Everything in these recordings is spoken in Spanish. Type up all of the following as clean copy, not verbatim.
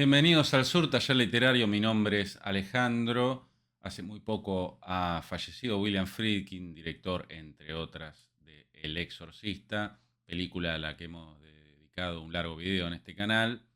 Bienvenidos al Sur, Taller Literario. Mi nombre es Alejandro. Hace muy poco ha fallecido William Friedkin, director, entre otras, de El Exorcista, película a la que hemos dedicado un largo video en este canal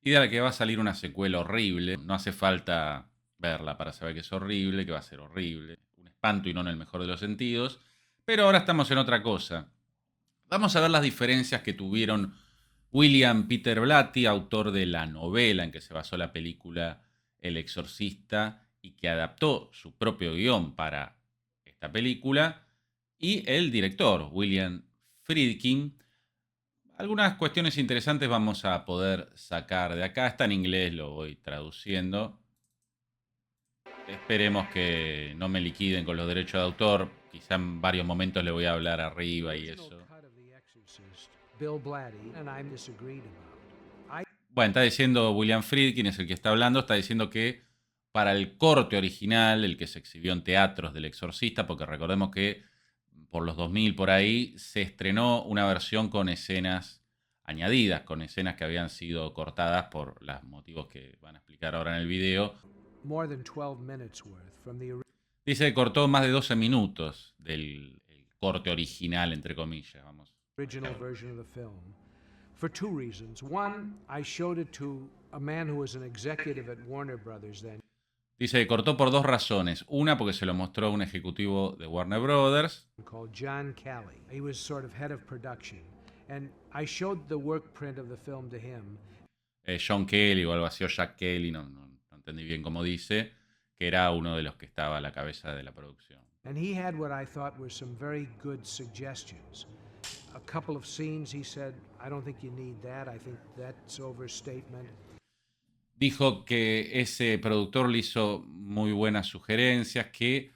y de la que va a salir una secuela horrible. No hace falta verla para saber que es horrible, que va a ser horrible. Un espanto y no en el mejor de los sentidos. Pero ahora estamos en otra cosa. Vamos a ver las diferencias que tuvieron William Peter Blatty, autor de la novela en que se basó la película El Exorcista y que adaptó su propio guión para esta película, y el director, William Friedkin. Algunas cuestiones interesantes vamos a poder sacar de acá. Está en inglés, lo voy traduciendo. Esperemos que no me liquiden con los derechos de autor. Quizá en varios momentos le voy a hablar arriba y eso. Bueno, está diciendo William Friedkin, es el que está hablando, está diciendo que para el corte original, el que se exhibió en teatros del Exorcista, porque recordemos que por los 2000 por ahí se estrenó una versión con escenas añadidas, con escenas que habían sido cortadas por los motivos que van a explicar ahora en el video. Dice que cortó más de 12 minutos del el corte original, entre comillas, vamos. For two reasons. One, I showed it to a man who was an executive at Warner Brothers then. Dice que cortó por dos razones. Una, porque se lo mostró a un ejecutivo de Warner Brothers. Called John Calley. He was sort of head of production. And I showed the work print of the film to him. John Kelly o algo así, o Jack Kelly, no entendí bien cómo dice, que era uno de los que estaba a la cabeza de la producción. And he had what I thought were some very good suggestions. A couple of scenes, he said, I don't think you need that. I think that's overstatement. Dijo que ese productor le hizo muy buenas sugerencias, que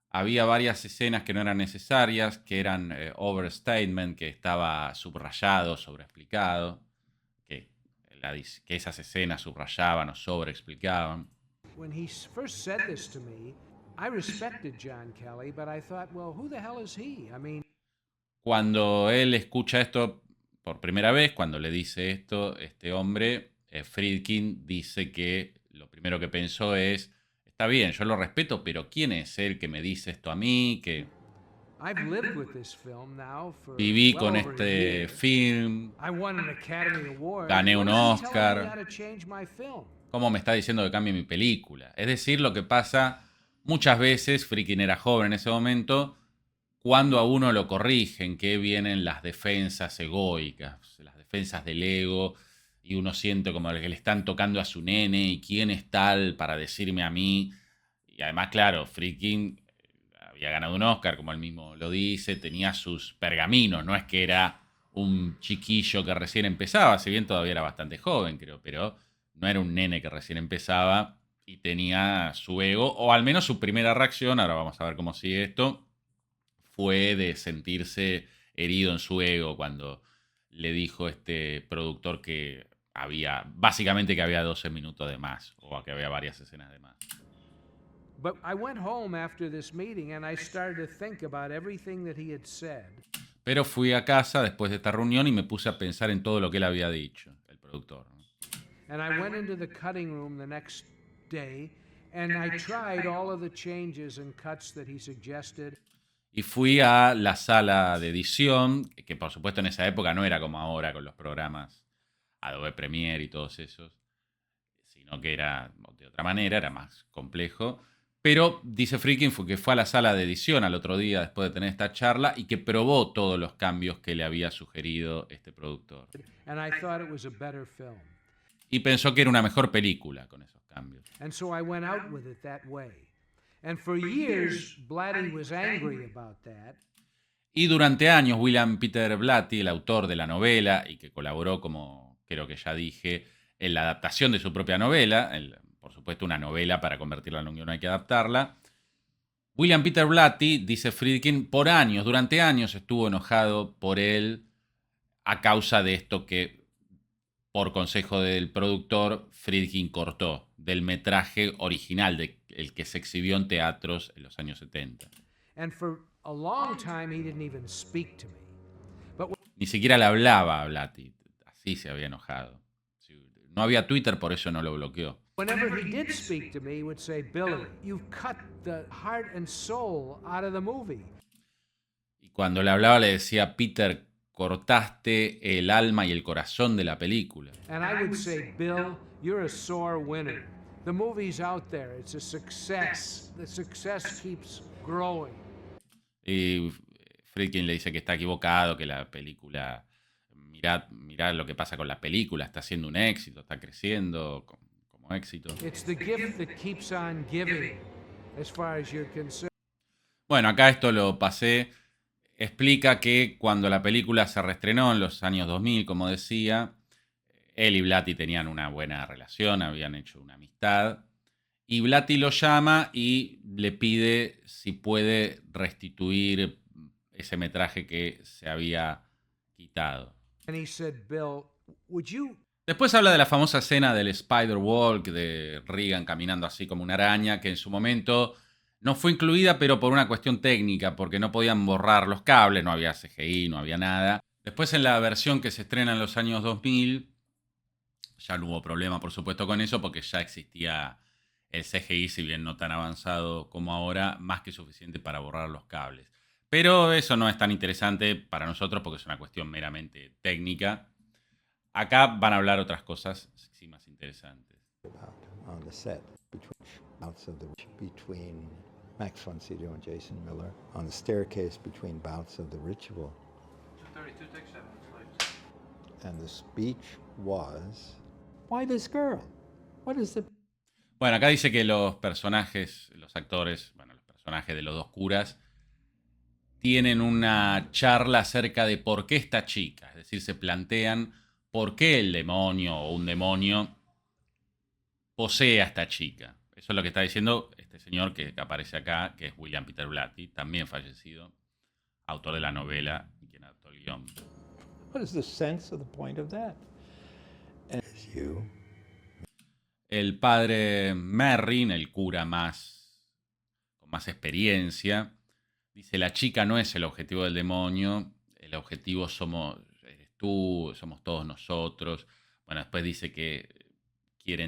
había varias escenas que no eran necesarias, que eran overstatement, que estaba subrayado, sobreexplicado, que, que esas escenas subrayaban o sobreexplicaban. When he first said this to me, I respected John Kelly, but I thought, well, who the hell is he? I mean, cuando él escucha esto por primera vez, cuando le dice esto, este hombre, Friedkin, dice que lo primero que pensó es, está bien, yo lo respeto, pero ¿quién es él que me dice esto a mí? Que viví con este film, gané un Oscar, ¿cómo me está diciendo que cambie mi película? Es decir, lo que pasa muchas veces, Friedkin era joven en ese momento, cuando a uno lo corrigen, que vienen las defensas egoicas, las defensas del ego, y uno siente como que le están tocando a su nene, y quién es tal para decirme a mí. Y además, claro, Friedkin había ganado un Oscar, como él mismo lo dice, tenía sus pergaminos, no es que era un chiquillo que recién empezaba, si bien todavía era bastante joven, creo, pero no era un nene que recién empezaba y tenía su ego, o al menos su primera reacción, ahora vamos a ver cómo sigue esto, fue de sentirse herido en su ego cuando le dijo este productor que había, básicamente que había 12 minutos de más, o que había varias escenas de más. But I went home after this meeting and I started to think about everything that he had said. Pero fui a casa después de esta reunión y me puse a pensar en todo lo que él había dicho, el productor. And I went into the cutting room the next day and I tried all of the changes and cuts that he suggested. Y fui a la sala de edición, que por supuesto en esa época no era como ahora con los programas Adobe Premiere y todos esos, sino que era de otra manera, era más complejo. Pero dice Friedkin que fue a la sala de edición al otro día después de tener esta charla y que probó todos los cambios que le había sugerido este productor. And I thought it was a better film. Y pensó que era una mejor película con esos cambios. And so I went out with it that way. And for years, Blatty was angry about that. Y durante años, William Peter Blatty, el autor de la novela y que colaboró, como creo que ya dije, en la adaptación de su propia novela, por supuesto una novela para convertirla en un guion hay que adaptarla. William Peter Blatty, dice Friedkin, por años, durante años estuvo enojado por él a causa de esto que, por consejo del productor, Friedkin cortó del metraje original, el que se exhibió en teatros en los años 70. And for a long time he didn't even speak to me. Ni siquiera le hablaba a Blatty, así se había enojado. No había Twitter, por eso no lo bloqueó. Whenever he did speak to me, he would say, Billy, you've cut the heart and soul out of the movie. Y cuando le hablaba le decía, Peter, cortaste el alma y el corazón de la película. And I would say, Bill, you're a sore winner. The movie's out there. It's a success. The success keeps growing. Y Friedkin le dice que está equivocado, que la película, mirad lo que pasa con la película, está siendo un éxito, está creciendo como éxito. It's the gift that keeps on giving, as far as you're concerned. Bueno, acá esto lo pasé. Explica que cuando la película se reestrenó en los años 2000, como decía, él y Blatty tenían una buena relación, habían hecho una amistad. Y Blatty lo llama y le pide si puede restituir ese metraje que se había quitado. And he said, Bill, would you... Después habla de la famosa escena del Spider-Walk, de Reagan caminando así como una araña, que en su momento no fue incluida, pero por una cuestión técnica, porque no podían borrar los cables, no había CGI, no había nada. Después en la versión que se estrena en los años 2000, ya no hubo problema, por supuesto, con eso, porque ya existía el CGI, si bien no tan avanzado como ahora, más que suficiente para borrar los cables. Pero eso no es tan interesante para nosotros porque es una cuestión meramente técnica. Acá van a hablar otras cosas sí más interesantes. On the set, between Max von Sydow and Jason Miller, on the staircase between bouts of the ritual. 232, take 7, please. And the speech was, why this girl? What is the... Bueno, acá dice que los personajes, los actores, bueno, los personajes de los dos curas, tienen una charla acerca de por qué esta chica. Es decir, se plantean por qué el demonio o un demonio posee a esta chica. Eso es lo que está diciendo este señor que aparece acá, que es William Peter Blatty, también fallecido, autor de la novela y quien adaptó el guión. What is the sense of the point of that? And you. El padre Merrin, el cura con más experiencia, dice, la chica no es el objetivo del demonio, el objetivo eres tú, somos todos nosotros. Bueno, después dice que quiere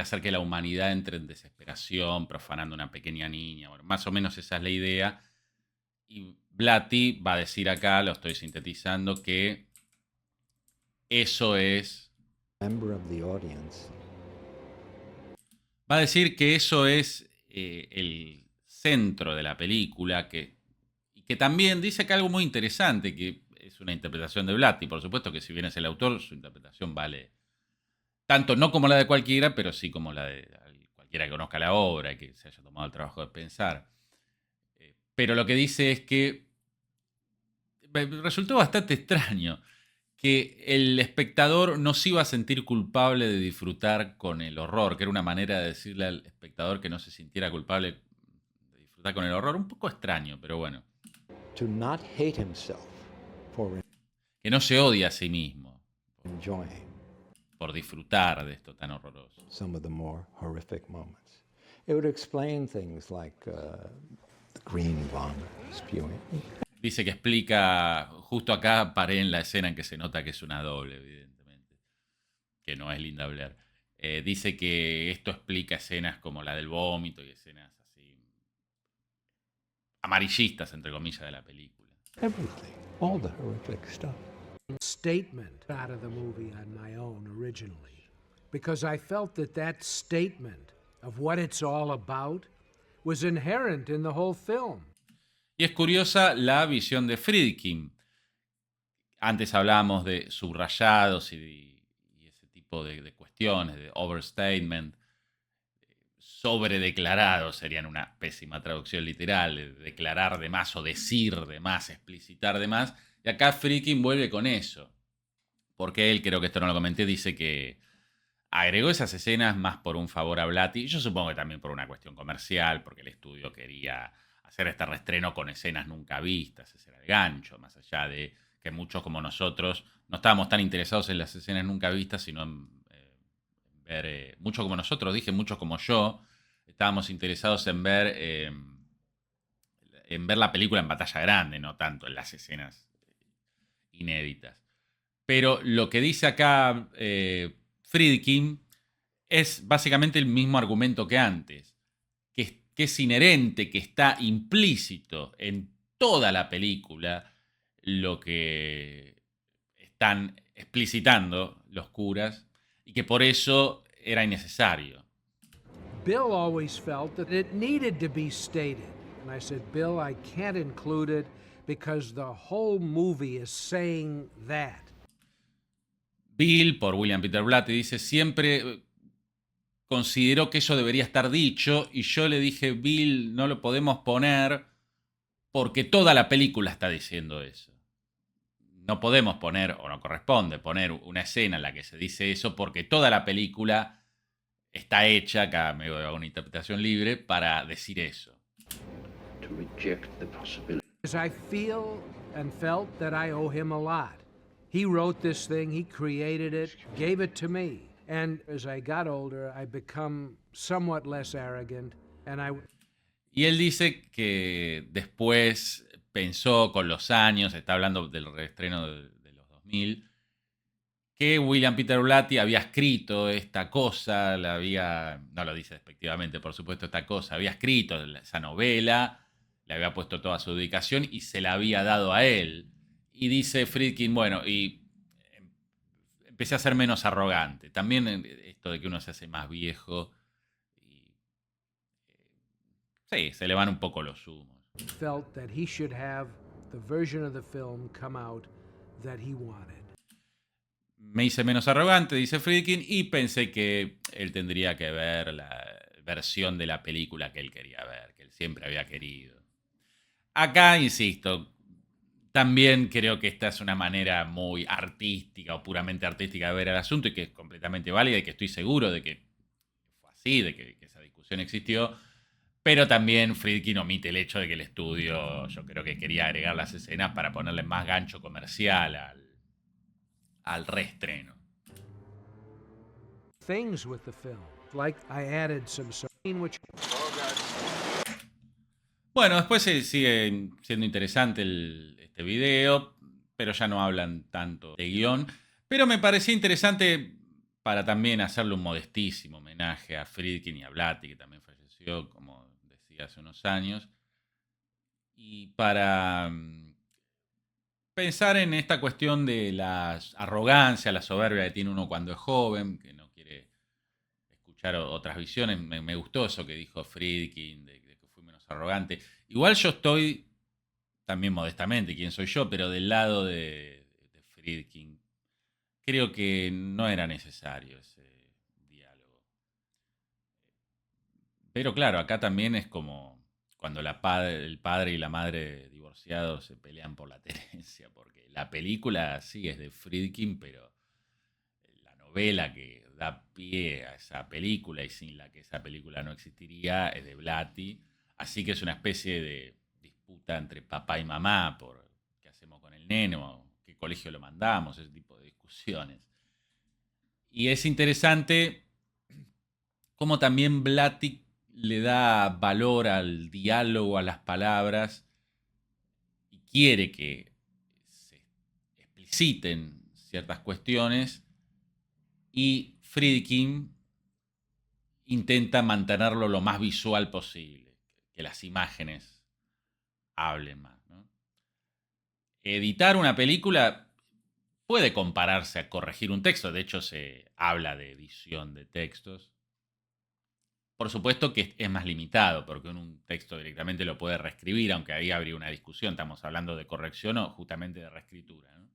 hacer que la humanidad entre en desesperación, profanando a una pequeña niña. Bueno, más o menos esa es la idea. Y Blatty va a decir acá, lo estoy sintetizando, que eso es... Va a decir que eso es el centro de la película, y que también dice que algo muy interesante, que es una interpretación de Blatty. Por supuesto que si bien es el autor, su interpretación vale tanto no como la de cualquiera, pero sí como la de cualquiera que conozca la obra y que se haya tomado el trabajo de pensar. Pero lo que dice es que resultó bastante extraño que el espectador no se iba a sentir culpable de disfrutar con el horror, que era una manera de decirle al espectador que no se sintiera culpable de disfrutar con el horror. Un poco extraño, pero bueno. To not hate himself for que no se odia a sí mismo enjoying por disfrutar de esto tan horroroso. Some of the more horrific moments. It would explain things like the green vomit spewing. Dice que explica, justo acá paré en la escena en que se nota que es una doble, evidentemente, que no es Linda Blair. Dice que esto explica escenas como la del vómito y escenas así amarillistas, entre comillas, de la película. Everything, all the horrific stuff. Statement out of the movie on my own originally, because I felt that statement of what it's all about was inherent in the whole film. Y es curiosa la visión de Friedkin. Antes hablábamos de subrayados y ese tipo de cuestiones, de overstatement. Sobredeclarados serían una pésima traducción literal, de declarar de más o decir de más, explicitar de más. Y acá Friedkin vuelve con eso. Porque él, creo que esto no lo comenté, dice que agregó esas escenas más por un favor a Blatty. Yo supongo que también por una cuestión comercial, porque el estudio quería hacer este reestreno con escenas nunca vistas. Ese era el gancho, más allá de que muchos como nosotros no estábamos tan interesados en las escenas nunca vistas, sino en ver, muchos como nosotros, dije muchos como yo, estábamos interesados en ver la película en pantalla grande, no tanto en las escenas inéditas. Pero lo que dice acá Friedkin es básicamente el mismo argumento que antes, que es inherente, que está implícito en toda la película, lo que están explicitando los curas, y que por eso era innecesario. Bill always felt that it needed to be stated. And I said, Bill, I can't include it because the whole movie is saying that. Bill, por William Peter Blatty, dice, siempre consideró que eso debería estar dicho, y yo le dije, Bill, no lo podemos poner porque toda la película está diciendo eso. No podemos poner, o no corresponde poner una escena en la que se dice eso, porque toda la película está hecha, acá me hago una interpretación libre, para decir eso. I feel and felt that I owe him a lot. He wrote this thing, he created it, gave it to me. And as I got older, I become somewhat less arrogant, and Y él dice que después pensó con los años, está hablando del reestreno de los 2000, que William Peter Blatty había escrito esta cosa, no lo dice despectivamente, por supuesto, esta cosa, había escrito esa novela, le había puesto toda su dedicación y se la había dado a él. Y dice Friedkin, bueno, y empecé a ser menos arrogante. También esto de que uno se hace más viejo y sí, se le van un poco los humos. Felt that he should have the version of the film come out that he wanted. Me hice menos arrogante, dice Friedkin, y pensé que él tendría que ver la versión de la película que él quería ver, que él siempre había querido. Acá, insisto, también creo que esta es una manera muy artística o puramente artística de ver el asunto y que es completamente válida y que estoy seguro de que fue así, de que esa discusión existió. Pero también Friedkin omite el hecho de que el estudio, yo creo que quería agregar las escenas para ponerle más gancho comercial al reestreno. Things with the film, like I added some scene which... Bueno, después sigue siendo interesante este video, pero ya no hablan tanto de guión. Pero me parecía interesante para también hacerle un modestísimo homenaje a Friedkin y a Blatty, que también falleció, como decía, hace unos años. Y para pensar en esta cuestión de la arrogancia, la soberbia que tiene uno cuando es joven, que no quiere escuchar otras visiones. Me gustó eso que dijo Friedkin, de que fui menos arrogante. Igual yo estoy, también modestamente, quién soy yo, pero del lado de Friedkin. Creo que no era necesario ese diálogo. Pero claro, acá también es como cuando el padre y la madre divorciados se pelean por la tenencia, porque la película sí es de Friedkin, pero la novela que da pie a esa película y sin la que esa película no existiría es de Blatty. Así que es una especie de disputa entre papá y mamá por qué hacemos con el neno, qué colegio lo mandamos, ese tipo de discusiones. Y es interesante cómo también Blatty le da valor al diálogo, a las palabras, y quiere que se expliciten ciertas cuestiones, y Friedkin intenta mantenerlo lo más visual posible, que las imágenes hablen más, ¿no? Editar una película puede compararse a corregir un texto, de hecho se habla de edición de textos. Por supuesto que es más limitado, porque un texto directamente lo puede reescribir, aunque ahí habría una discusión, estamos hablando de corrección o justamente de reescritura, ¿no?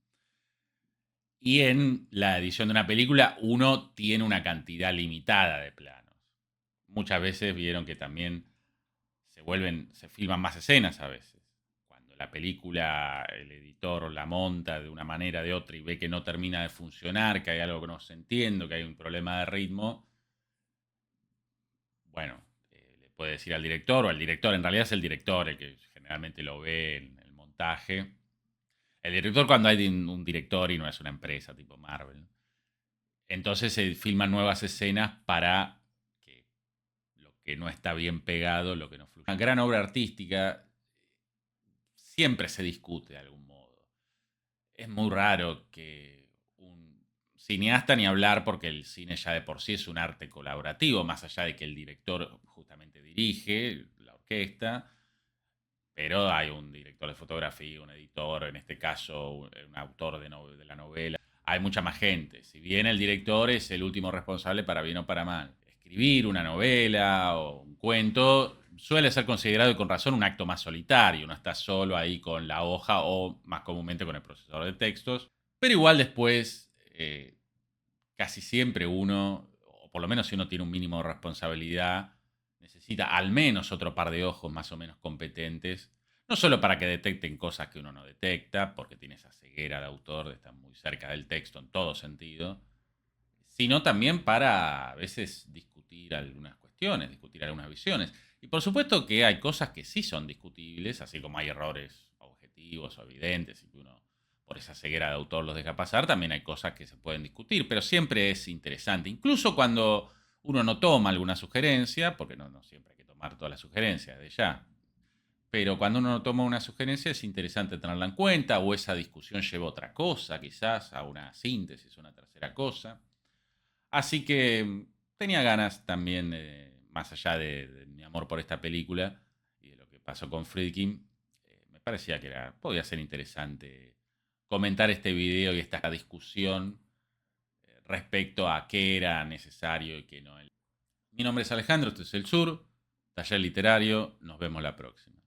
Y en la edición de una película uno tiene una cantidad limitada de planos. Muchas veces vieron que también se filman más escenas a veces. Cuando la película, el editor la monta de una manera o de otra y ve que no termina de funcionar, que hay algo que no se entiende, que hay un problema de ritmo, bueno, le puede decir al director, o al director, en realidad es el director el que generalmente lo ve en el montaje. El director cuando hay un director y no es una empresa tipo Marvel. Entonces se filman nuevas escenas para que lo que no está bien pegado, lo que no fluye. Una gran obra artística siempre se discute de algún modo. Es muy raro que cineasta ni hablar, porque el cine ya de por sí es un arte colaborativo, más allá de que el director justamente dirige la orquesta, pero hay un director de fotografía, un editor, en este caso un autor de la novela. Hay mucha más gente. Si bien el director es el último responsable para bien o para mal. Escribir una novela o un cuento suele ser considerado, y con razón, un acto más solitario. Uno está solo ahí con la hoja o más comúnmente con el procesador de textos. Pero igual después, casi siempre uno, o por lo menos si uno tiene un mínimo de responsabilidad, necesita al menos otro par de ojos más o menos competentes. No solo para que detecten cosas que uno no detecta, porque tiene esa ceguera de autor de estar muy cerca del texto en todo sentido, sino también para a veces discutir algunas cuestiones, discutir algunas visiones. Y por supuesto que hay cosas que sí son discutibles, así como hay errores objetivos o evidentes y que uno por esa ceguera de autor los deja pasar, también hay cosas que se pueden discutir, pero siempre es interesante, incluso cuando uno no toma alguna sugerencia, porque no siempre hay que tomar todas las sugerencias de ya, pero cuando uno no toma una sugerencia es interesante tenerla en cuenta, o esa discusión lleva a otra cosa, quizás a una síntesis, una tercera cosa. Así que tenía ganas también, más allá de mi amor por esta película y de lo que pasó con Friedkin, me parecía que podía ser interesante comentar este video y esta discusión respecto a qué era necesario y qué no. Mi nombre es Alejandro, este es El Sur, Taller Literario, nos vemos la próxima.